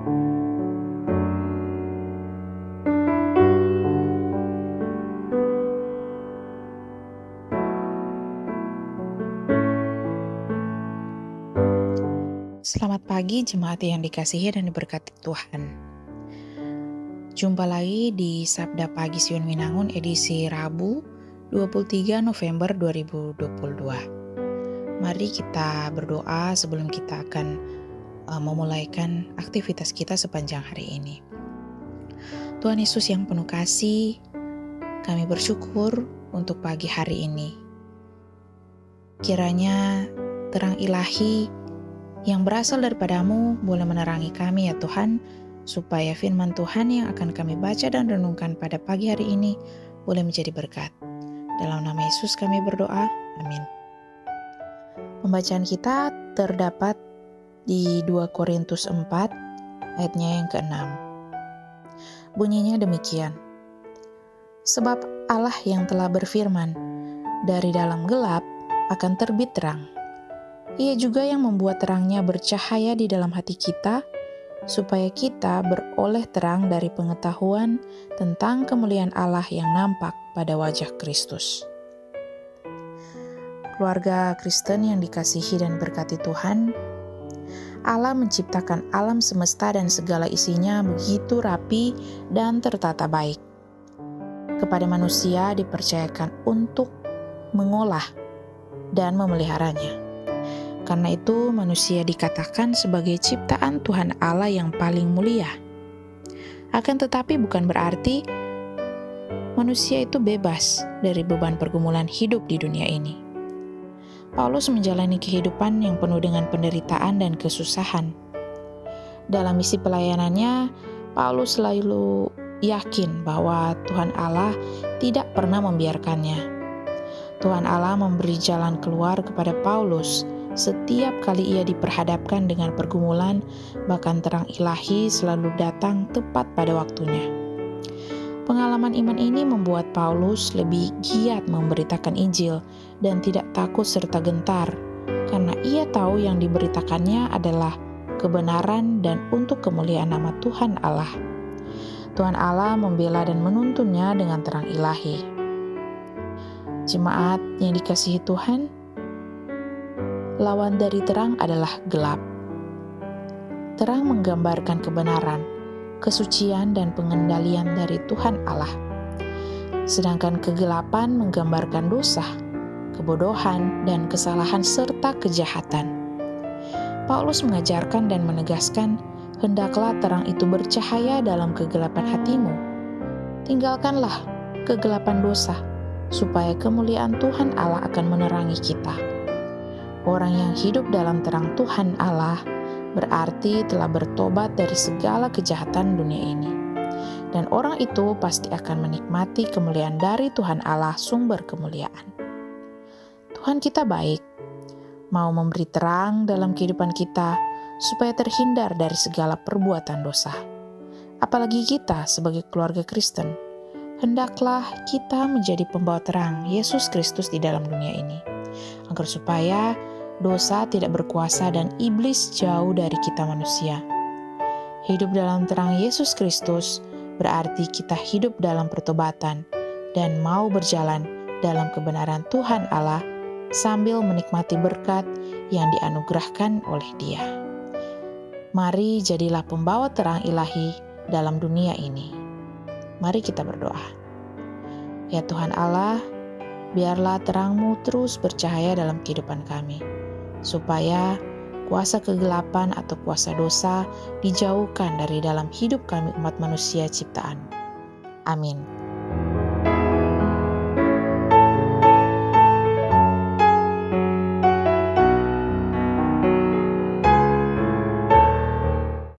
Selamat pagi jemaat yang dikasihi dan diberkati Tuhan. Jumpa lagi di Sabda Pagi Sion Winangun edisi Rabu 23 November 2022. Mari kita berdoa sebelum kita akan memulaikan aktivitas kita sepanjang hari ini. Tuhan Yesus yang penuh kasih, kami bersyukur untuk pagi hari ini. Kiranya terang ilahi yang berasal daripadamu boleh menerangi kami ya Tuhan, supaya firman Tuhan yang akan kami baca dan renungkan pada pagi hari ini boleh menjadi berkat. Dalam nama Yesus kami berdoa, amin. Pembacaan kita terdapat di 2 Korintus 4 ayatnya yang ke-6. Bunyinya demikian. Sebab Allah yang telah berfirman, dari dalam gelap akan terbit terang. Ia juga yang membuat terangnya bercahaya di dalam hati kita, supaya kita beroleh terang dari pengetahuan tentang kemuliaan Allah yang nampak pada wajah Kristus. Keluarga Kristen yang dikasihi dan berkati Tuhan, Allah menciptakan alam semesta dan segala isinya begitu rapi dan tertata baik. Kepada manusia dipercayakan untuk mengolah dan memeliharanya. Karena itu manusia dikatakan sebagai ciptaan Tuhan Allah yang paling mulia. Akan tetapi bukan berarti manusia itu bebas dari beban pergumulan hidup di dunia ini. Paulus menjalani kehidupan yang penuh dengan penderitaan dan kesusahan. Dalam misi pelayanannya, Paulus selalu yakin bahwa Tuhan Allah tidak pernah membiarkannya. Tuhan Allah memberi jalan keluar kepada Paulus setiap kali ia diperhadapkan dengan pergumulan, bahkan terang ilahi selalu datang tepat pada waktunya. Pengalaman iman ini membuat Paulus lebih giat memberitakan Injil dan tidak takut serta gentar, karena ia tahu yang diberitakannya adalah kebenaran dan untuk kemuliaan nama Tuhan Allah. Tuhan Allah membela dan menuntunnya dengan terang ilahi. Jemaat yang dikasihi Tuhan, lawan dari terang adalah gelap. Terang menggambarkan kebenaran, kesucian, dan pengendalian dari Tuhan Allah. Sedangkan kegelapan menggambarkan dosa, kebodohan, dan kesalahan serta kejahatan. Paulus mengajarkan dan menegaskan, hendaklah terang itu bercahaya dalam kegelapan hatimu. Tinggalkanlah kegelapan dosa, supaya kemuliaan Tuhan Allah akan menerangi kita. Orang yang hidup dalam terang Tuhan Allah berarti telah bertobat dari segala kejahatan dunia ini. Dan orang itu pasti akan menikmati kemuliaan dari Tuhan Allah, sumber kemuliaan. Tuhan kita baik, mau memberi terang dalam kehidupan kita supaya terhindar dari segala perbuatan dosa. Apalagi kita sebagai keluarga Kristen, hendaklah kita menjadi pembawa terang Yesus Kristus di dalam dunia ini, agar supaya dosa tidak berkuasa dan iblis jauh dari kita manusia. Hidup dalam terang Yesus Kristus berarti kita hidup dalam pertobatan dan mau berjalan dalam kebenaran Tuhan Allah sambil menikmati berkat yang dianugerahkan oleh Dia. Mari jadilah pembawa terang ilahi dalam dunia ini. Mari kita berdoa. Ya Tuhan Allah, biarlah terang-Mu terus bercahaya dalam kehidupan kami, supaya kuasa kegelapan atau kuasa dosa dijauhkan dari dalam hidup kami umat manusia ciptaan. Amin.